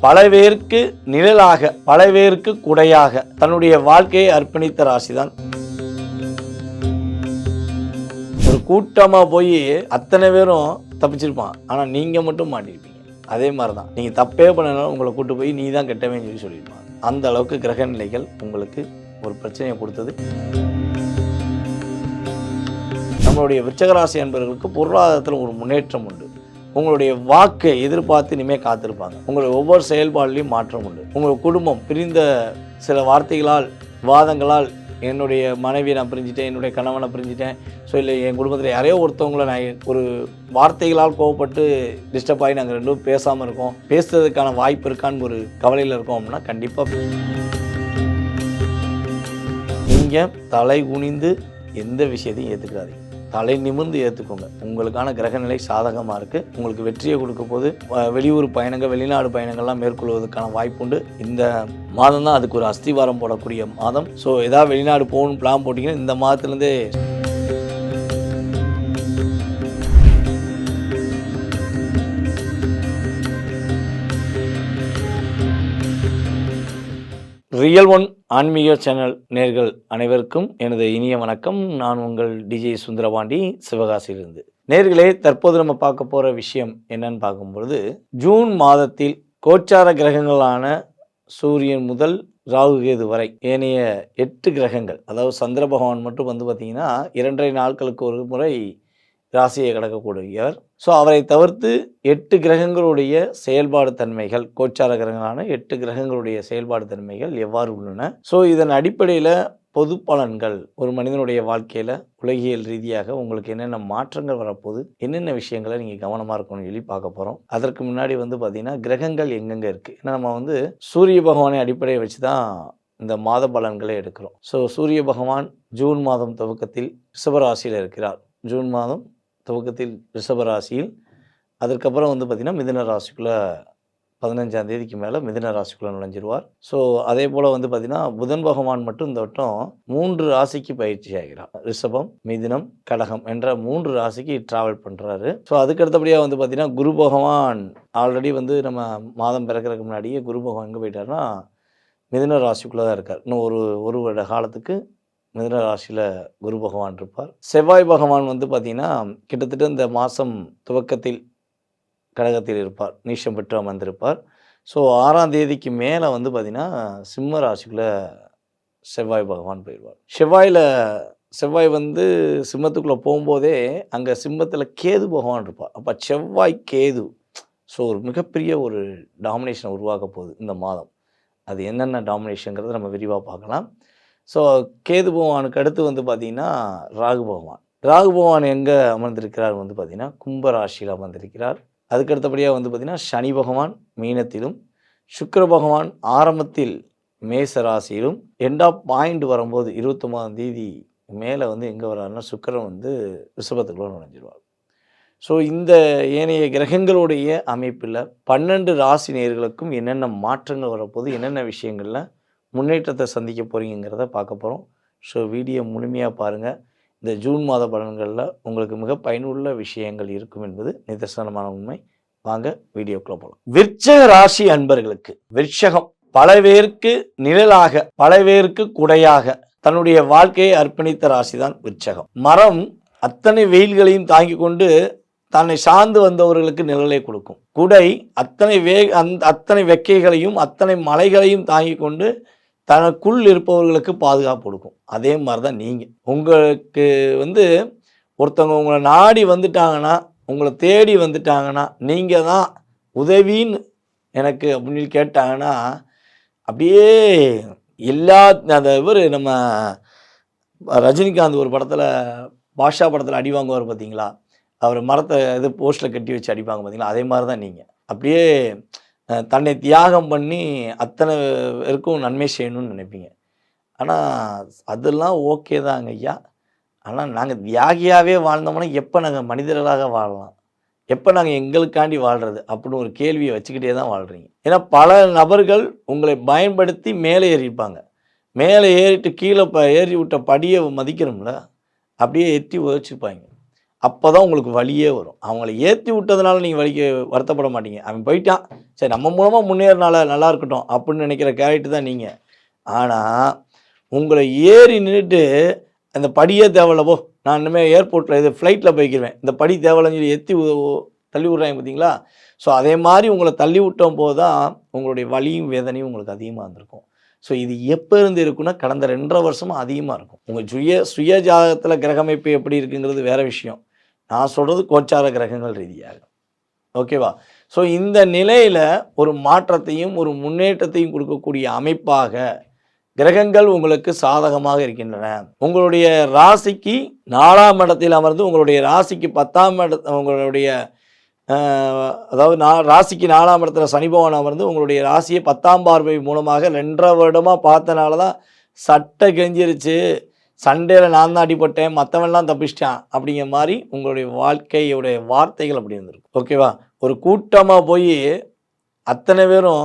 பல பேருக்கு நிழலாக, பல பேருக்கு குடையாக தன்னுடைய வாழ்க்கையை அர்ப்பணித்த ராசி தான். ஒரு கூட்டமாக போய் அத்தனை பேரும் தப்பிச்சிருப்பான், ஆனால் நீங்கள் மட்டும் மாட்டிருப்பீங்க. அதே மாதிரி தான் நீங்கள் தப்பே பண்ணனாலும் உங்களை கூட்டு போய் நீ தான் கெட்டவேன்னு சொல்லி சொல்லியிருப்பாங்க. அந்த அளவுக்கு கிரக நிலைகள் உங்களுக்கு ஒரு பிரச்சனையை கொடுத்தது. நம்மளுடைய விருச்சிக ராசி அன்பர்களுக்கு பொருளாதாரத்தில் ஒரு முன்னேற்றம் உண்டு. உங்களுடைய வாக்கை எதிர்பார்த்து இனிமேல் காத்திருப்பாங்க. உங்களுடைய ஒவ்வொரு செயல்பாடுலையும் மாற்றம் உண்டு. உங்கள் குடும்பம் பிரிந்த சில வார்த்தைகளால், வாதங்களால், என்னுடைய மனைவியை நான் பிரிஞ்சுட்டேன், என்னுடைய கணவனை பிரிஞ்சுட்டேன், ஸோ இல்லை என் குடும்பத்தில் யாரையோ ஒருத்தவங்களை நான் ஒரு வார்த்தைகளால் கோவப்பட்டு டிஸ்டர்ப் ஆகி நாங்கள் ரெண்டும் பேசாமல் இருக்கோம், பேசுறதுக்கான வாய்ப்பு இருக்கான்னு ஒரு கவலையில் இருக்கோம் அப்படின்னா கண்டிப்பாக நீங்கள் தலை குனிந்து எந்த விஷயத்தையும் ஏற்றுக்காதீங்க. தலை நிமிர்ந்து ஏற்றுக்கோங்க. உங்களுக்கான கிரகநிலை சாதகமாக இருக்குது. உங்களுக்கு வெற்றியை கொடுக்க போது வெளியூர் பயணங்கள், வெளிநாடு பயணங்கள்லாம் மேற்கொள்வதற்கான வாய்ப்பு உண்டு. இந்த மாதம் தான் அதுக்கு ஒரு அஸ்திவாரம் போடக்கூடிய மாதம். ஸோ ஏதாவது வெளிநாடு போகணும்னு பிளான் போட்டிங்கன்னா இந்த மாதத்துலேருந்தே ரியல் ஒன் ஆன்மீக சேனல் நேர்கள் அனைவருக்கும் எனது இனிய வணக்கம். நான் உங்கள் டிஜே சுந்தரபாண்டி, சிவகாசியிலிருந்து. நேர்களே, தற்போது நம்ம பார்க்க போகிற விஷயம் என்னன்னு பார்க்கும்பொழுது, ஜூன் மாதத்தில் கோச்சார கிரகங்களான சூரியன் முதல் ராகு கேது வரை ஏனைய 8 கிரகங்கள், அதாவது சந்திர பகவான் மட்டும் பார்த்திங்கன்னா 2.5 நாட்களுக்கு ஒரு முறை ராசியை கடக்கக்கூடியவர். ஸோ அவரை தவிர்த்து 8 கிரகங்களுடைய செயல்பாடு தன்மைகள், கோச்சார கிரகங்களான 8 கிரகங்களுடைய செயல்பாடு தன்மைகள் எவ்வாறு உள்ளன, ஸோ இதன் அடிப்படையில் பொது பலன்கள், ஒரு மனிதனுடைய வாழ்க்கையில் உலகியல் ரீதியாக உங்களுக்கு என்னென்ன மாற்றங்கள் வரப்போகுது, என்னென்ன விஷயங்களை நீங்கள் கவனமாக இருக்கணும்னு சொல்லி பார்க்க போகிறோம். அதற்கு முன்னாடி பார்த்திங்கன்னா கிரகங்கள் எங்கெங்கே இருக்குது, ஏன்னா நம்ம சூரிய பகவானை அடிப்படையை வச்சு தான் இந்த மாத பலன்களை எடுக்கிறோம். ஸோ சூரிய பகவான் ஜூன் மாதம் துவக்கத்தில் ரிஷபராசியில் இருக்கிறார். ஜூன் மாதம் துவக்கத்தில் ரிஷபராசியில், அதற்கப்புறம் பார்த்திங்கன்னா மிதுன ராசிக்குள்ளே 15ஆம் தேதிக்கு மேலே மிதுன ராசிக்குள்ளே நுழைஞ்சிருவார். ஸோ அதே போல் பார்த்திங்கன்னா புதன் பகவான் மட்டும் இந்த வட்டம் 3 ராசிக்கு பயிற்சி ஆகிறார். ரிஷபம், மிதுனம், கடகம் என்ற 3 ராசிக்கு ட்ராவல் பண்ணுறாரு. ஸோ அதுக்கு அடுத்தபடியாக பார்த்திங்கன்னா குரு பகவான் ஆல்ரெடி நம்ம மாதம் பிறக்கிறதுக்கு முன்னாடியே குரு பகவான் எங்கே போயிட்டார்னா மிதுன ராசிக்குள்ளே தான் இருக்கார். இன்னும் ஒரு வருட காலத்துக்கு மிதுன ராசியில் குரு பகவான் இருப்பார். செவ்வாய் பகவான் பார்த்திங்கன்னா கிட்டத்தட்ட இந்த மாதம் துவக்கத்தில் கடகத்தில் இருப்பார், நீச்சம் பெற்று அமர்ந்திருப்பார். ஸோ 6ஆம் தேதிக்கு மேலே பார்த்திங்கன்னா சிம்ம ராசிக்குள்ளே செவ்வாய் பகவான் போயிடுவார். செவ்வாய் சிம்மத்துக்குள்ளே போகும்போதே அங்கே சிம்மத்தில் கேது பகவான் இருப்பார். அப்போ செவ்வாய் கேது, ஸோ ஒரு மிகப்பெரிய ஒரு டாமினேஷனை உருவாக்க போகுது இந்த மாதம். அது என்னென்ன டாமினேஷனுங்கிறத நம்ம விரிவாக பார்க்கலாம். ஸோ கேது பகவானுக்கு அடுத்து பார்த்திங்கன்னா ராகு பகவான் எங்கே அமர்ந்திருக்கிறார் பார்த்திங்கன்னா கும்பராசியில் அமர்ந்திருக்கிறார். அதுக்கு அடுத்தபடியாக பார்த்திங்கன்னா சனி பகவான் மீனத்திலும், சுக்கிர பகவான் ஆரம்பத்தில் மேச ராசியிலும், எண்ட் ஆஃப் பாயிண்ட் வரும்போது 29ஆம் தேதி மேலே எங்கே வர்றாருன்னா சுக்கிரன் ரிஷபத்துக்குள்ள நுழைஞ்சிருவார். ஸோ இந்த ஏனைய கிரகங்களுடைய அமைப்பில் 12 ராசி நேயர்களுக்கும் என்னென்ன மாற்றங்கள் வரப்போகுது, என்னென்ன விஷயங்களில் முன்னேற்றத்தை சந்திக்க போகிறீங்கிறத பார்க்க போகிறோம். ஸோ வீடியோ முழுமையாக பாருங்கள். இந்த ஜூன் மாத பலன்களில் உங்களுக்கு மிக பயனுள்ள விஷயங்கள் இருக்கும் என்பது நிதர்சனமான உண்மை. வாங்க வீடியோக்குள்ள போகலாம். விருச்சிக ராசி அன்பர்களுக்கு, விருச்சிகம் பல பேருக்கு நிழலாக, பல பேருக்கு குடையாக தன்னுடைய வாழ்க்கையை அர்ப்பணித்த ராசி தான் விருச்சிகம். மரம் அத்தனை வெயில்களையும் தாங்கி கொண்டு தன்னை சார்ந்து வந்தவர்களுக்கு நிழலை கொடுக்கும். குடை அத்தனை வெக்கைகளையும் அத்தனை மலைகளையும் தாங்கி கொண்டு தனக்குள் இருப்பவர்களுக்கு பாதுகாப்பு கொடுக்கும். அதே மாதிரி தான் நீங்கள், உங்களுக்கு ஒருத்தவங்க உங்களை நாடி வந்துட்டாங்கன்னா, உங்களை தேடி வந்துட்டாங்கன்னா, நீங்கள் தான் உதவின்னு எனக்கு அப்படின்னு கேட்டாங்கன்னா, அப்படியே எல்லா அந்த நம்ம ரஜினிகாந்த் ஒரு படத்தில், பாஷா படத்தில் அடி வாங்குவார் பார்த்தீங்களா, அவர் மரத்தை போஸ்ட்டில் கட்டி வச்சு அடிப்பாங்க பார்த்தீங்களா, அதே மாதிரி தான் நீங்கள் அப்படியே தன்னை தியாகம் பண்ணி அத்தனை பேருக்கும் நன்மை செய்யணும்னு நினைப்பீங்க. ஆனால் அதெல்லாம் ஓகே தாங்க ஐயா. ஆனால் நாங்கள் தியாகியாகவே வாழ்ந்தோம்னா எப்போ நாங்கள் மனிதர்களாக வாழலாம், எப்போ நாங்கள் எங்களுக்காண்டி வாழ்கிறது அப்படின்னு ஒரு கேள்வியை வச்சுக்கிட்டே தான் வாழ்கிறீங்க. ஏன்னா பல நபர்கள் உங்களை பயன்படுத்தி மேலே ஏறிப்பாங்க. மேலே ஏறிட்டு கீழே ஏறி விட்ட படியை மதிக்கிறோம்ல, அப்படியே எட்டி உதச்சிருப்பாங்க. அப்போ தான் உங்களுக்கு வலியே வரும். அவங்கள ஏற்றி விட்டதுனால நீங்கள் வலிக்கு வருத்தப்பட மாட்டீங்க. அவன் போயிட்டான், சரி நம்ம மூலமாக முன்னேறினால நல்லா இருக்கட்டும் அப்படின்னு நினைக்கிற கேரக்டர் தான் நீங்கள். ஆனால் உங்களை ஏறி நின்றுட்டு அந்த படியே தேவையில்ல போ, நான் இனிமேல் ஏர்போர்ட்டில் இது ஃப்ளைட்டில் போய்க்கிடுவேன், இந்த படி தேவையில்லன்னு சொல்லி எத்தி தள்ளி விட்றாங்க பார்த்தீங்களா? ஸோ அதே மாதிரி உங்களை தள்ளி விட்டும் போது தான் உங்களுடைய வலியும் வேதனையும் உங்களுக்கு அதிகமாக இருந்திருக்கும். ஸோ இது எப்போ இருந்து இருக்குன்னா கடந்த 2.5 வருஷமாக அதிகமாக இருக்கும். உங்கள் சுய ஜாதகத்தில் கிரகமைப்பு எப்படி இருக்குங்கிறது வேறு விஷயம். நான் சொல்கிறது கோச்சார கிரகங்கள் ரீதியாக. ஓகேவா? ஸோ இந்த நிலையில் ஒரு மாற்றத்தையும் ஒரு முன்னேற்றத்தையும் கொடுக்கக்கூடிய அமைப்பாக கிரகங்கள் உங்களுக்கு சாதகமாக இருக்கின்றன. உங்களுடைய ராசிக்கு 4ஆம் இடத்தில் அமர்ந்து உங்களுடைய ராசிக்கு 10ஆம் உங்களுடைய அதாவது ராசிக்கு 4ஆம் இடத்துல சனி பகவான் அமர்ந்து உங்களுடைய ராசியை 10ஆம் பார்வை மூலமாக 2.5 வருடமாக பார்த்தனால தான் சட்டை கிழிஞ்சிருச்சு, சண்டேல நான் தான் அடிபட்டேன், மற்றவன்லாம் தப்பிச்சிட்டான் அப்படிங்கிற மாதிரி உங்களுடைய வாழ்க்கையுடைய வார்த்தைகள் அப்படி இருந்திருக்கும். ஓகேவா? ஒரு கூட்டமாக போய் அத்தனை பேரும்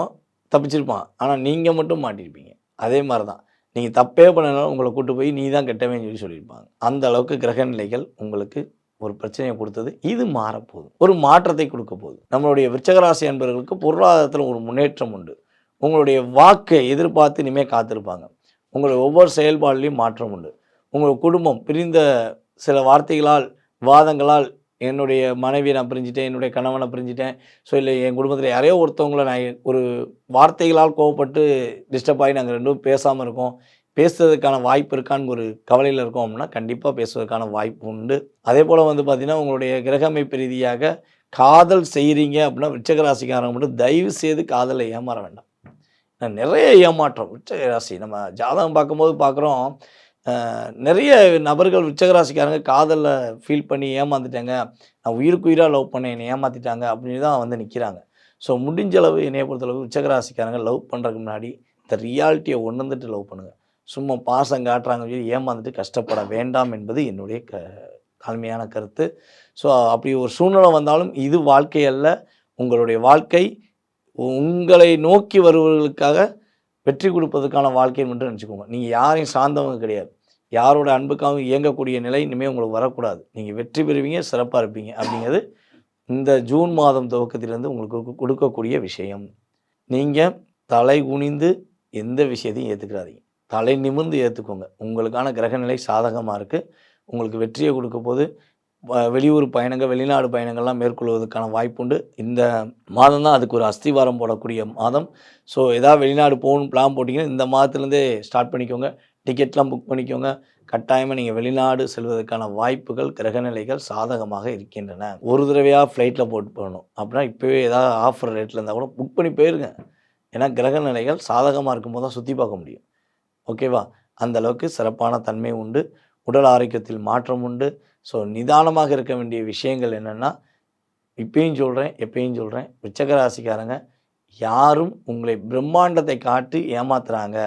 தப்பிச்சிருப்பான், ஆனால் நீங்கள் மட்டும் மாட்டிருப்பீங்க. அதே மாதிரி தான் நீங்கள் தப்பே பண்ணனாலும் உங்களை கூட்டு போய் நீ தான் கெட்டவேன்னு சொல்லியிருப்பாங்க. அந்த அளவுக்கு கிரக நிலைகள் உங்களுக்கு ஒரு பிரச்சனையை கொடுத்தது. இது மாறப்போகுது, ஒரு மாற்றத்தை கொடுக்க போகுது. நம்மளுடைய விருச்சகராசி அன்பர்களுக்கு பொருளாதாரத்தில் ஒரு முன்னேற்றம் உண்டு. உங்களுடைய வாக்கை எதிர்பார்த்து இனிமேல் காத்திருப்பாங்க. உங்களுடைய ஒவ்வொரு செயல்பாடுலையும் மாற்றம் உண்டு. உங்கள் குடும்பம் பிரிந்த சில வார்த்தைகளால் வாதங்களால் என்னுடைய மனைவியை நான் பிரிஞ்சுட்டேன், என்னுடைய கணவனை பிரிஞ்சுட்டேன், ஸோ இல்லை என் குடும்பத்தில் யாரையோ ஒருத்தவங்களை நான் ஒரு வார்த்தைகளால் கோவப்பட்டு டிஸ்டர்ப் ஆகி நாங்கள் ரெண்டும் பேசாமல் இருக்கோம், பேசுறதுக்கான வாய்ப்பு இருக்கான்னு ஒரு கவலையில் இருக்கோம் அப்படின்னா கண்டிப்பாக பேசுவதற்கான வாய்ப்பு உண்டு. அதே போல் பார்த்திங்கன்னா உங்களுடைய கிரகமைப்பு ரீதியாக காதல் செய்கிறீங்க அப்படின்னா விருச்சகராசிக்காரங்க மட்டும் தயவு செய்து காதலை ஏமாற வேண்டாம். நிறைய ஏமாற்றம் விருச்சகராசி நம்ம ஜாதகம் பார்க்கும்போது பார்க்குறோம், நிறைய நபர்கள் விருச்சகராசிக்காரங்க காதலில் ஃபீல் பண்ணி ஏமாந்துட்டாங்க, நான் உயிருக்கு உயிராக லவ் பண்ணேன் என்னை ஏமாற்றிட்டாங்க அப்படின்னு தான் நிற்கிறாங்க. ஸோ முடிஞ்சளவு என்னைய பொறுத்தளவு விருச்சகராசிக்காரங்க லவ் பண்ணுறதுக்கு முன்னாடி இந்த ரியாலிட்டியை உணர்ந்துட்டு லவ் பண்ணுங்கள். சும்மா பாசம் காட்டுறாங்கன்னு சொல்லி ஏமாந்துட்டு கஷ்டப்பட வேண்டாம் என்பது என்னுடைய தாழ்மையான கருத்து. ஸோ அப்படி ஒரு சூழ்நிலை வந்தாலும் இது வாழ்க்கை அல்ல, உங்களுடைய வாழ்க்கை உங்களை நோக்கி வருவர்களுக்காக வெற்றி கொடுப்பதற்கான வாழ்க்கைன்னு மட்டும் நினச்சிக்கோங்க. நீங்கள் யாரையும் சார்ந்தவங்க கிடையாது, யாரோட அன்புக்காகவும் இயங்கக்கூடிய நிலை இனிமேல் உங்களுக்கு வரக்கூடாது. நீங்கள் வெற்றி பெறுவீங்க, சிறப்பாக இருப்பீங்க அப்படிங்கிறது இந்த ஜூன் மாதம் துவக்கத்திலேருந்து உங்களுக்கு கொடுக்கக்கூடிய விஷயம். நீங்கள் தலை குனிந்து எந்த விஷயத்தையும் ஏற்றுக்கிறாதீங்க, தலை நிமிர்ந்து ஏற்றுக்கோங்க. உங்களுக்கான கிரகநிலை சாதகமாக இருக்குது, உங்களுக்கு வெற்றியை கொடுக்க போது. வெளியூர் பயணங்கள் வெளிநாடு பயணங்கள்லாம் மேற்கொள்வதற்கான வாய்ப்பு உண்டு. இந்த மாதம் தான் அதுக்கு ஒரு அஸ்திவாரம் போடக்கூடிய மாதம். ஸோ ஏதாவது வெளிநாடு போகணும்னு பிளான் போட்டிங்கன்னா இந்த மாதத்துலேருந்தே ஸ்டார்ட் பண்ணிக்கோங்க, டிக்கெட்லாம் புக் பண்ணிக்கோங்க. கட்டாயமாக நீங்கள் வெளிநாடு செல்வதற்கான வாய்ப்புகள் கிரகநிலைகள் சாதகமாக இருக்கின்றன. ஒரு தடவையாக ஃப்ளைட்டில் போட்டு போகணும் அப்படின்னா இப்போவே ஏதாவது ஆஃபர் ரேட்டில் இருந்தால் கூட புக் பண்ணி போயிருங்க. ஏன்னா கிரகநிலைகள் சாதகமாக இருக்கும்போது தான் சுற்றி பார்க்க முடியும். ஓகேவா? அந்தளவுக்கு சிறப்பான தன்மை உண்டு. உடல் ஆரோக்கியத்தில் மாற்றம் உண்டு. ஸோ நிதானமாக இருக்க வேண்டிய விஷயங்கள் என்னென்னா, இப்பயும் சொல்கிறேன் எப்பயும் சொல்கிறேன், விருச்சகராசிக்காரங்க யாரும் உங்களை பிரம்மாண்டத்தை காட்டி ஏமாத்துறாங்க,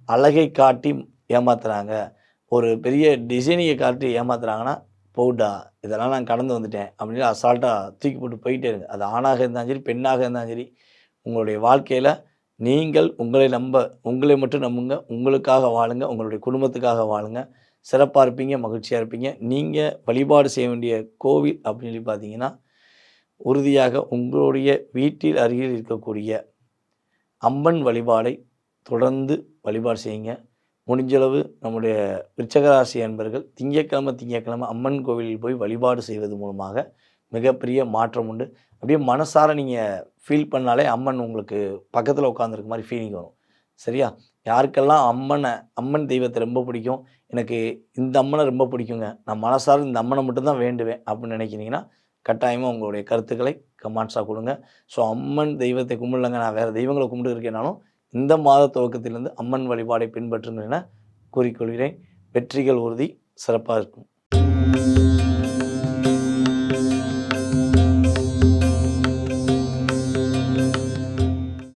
அழகை காட்டி ஏமாத்துறாங்க, ஒரு பெரிய டிசைனியை காட்டி ஏமாத்துறாங்கன்னா போடா இதெல்லாம் நான் கடந்து வந்துட்டேன் அப்படின்னு அசால்ட்டாக தூக்கி போட்டு போயிட்டே இருங்க. அது ஆணாக இருந்தாலும் சரி பெண்ணாக இருந்தாலும் சரி, உங்களுடைய வாழ்க்கையில் நீங்கள் உங்களை மட்டும் நம்புங்க, உங்களுக்காக வாழுங்க, உங்களுடைய குடும்பத்துக்காக வாழுங்க, சிறப்பாக இருப்பீங்க, மகிழ்ச்சியாக இருப்பீங்க. நீங்கள் வழிபாடு செய்ய வேண்டிய கோவில் அப்படின்னு சொல்லி பார்த்தீங்கன்னா, உறுதியாக உங்களுடைய வீட்டில் அருகில் இருக்கக்கூடிய அம்மன் வழிபாடை தொடர்ந்து வழிபாடு செய்யுங்க. முடிஞ்சளவு நம்முடைய விருச்சகராசி அன்பர்கள் திங்கட்கிழமை அம்மன் கோவிலில் போய் வழிபாடு செய்வது மூலமாக மிகப்பெரிய மாற்றம் உண்டு. அப்படியே மனசார நீங்கள் ஃபீல் பண்ணாலே அம்மன் உங்களுக்கு பக்கத்தில் உட்காந்துருக்க மாதிரி ஃபீலிங் வரும். சரியா? யாருக்கெல்லாம் அம்மன் தெய்வத்தை ரொம்ப பிடிக்கும், எனக்கு இந்த அம்மனை ரொம்ப பிடிக்குங்க, நான் மனசார இந்த அம்மனை மட்டும்தான் வேண்டுவேன் அப்படின்னு நினைக்கிறீங்கன்னா கட்டாயமாக உங்களுடைய கருத்துக்களை கமெண்ட்ஸாக கொடுங்க. ஸோ அம்மன் தெய்வத்தை கும்பிடலங்க, நான் வேறு தெய்வங்களை கும்பிட்டு இருக்கேனாலும் இந்த மாத துவக்கத்திலிருந்து அம்மன் வழிபாடை பின்பற்றுங்கள் என கூறிக்கொள்கிறேன். வெற்றிகள் உறுதி. சிறப்பாக இருக்கும்.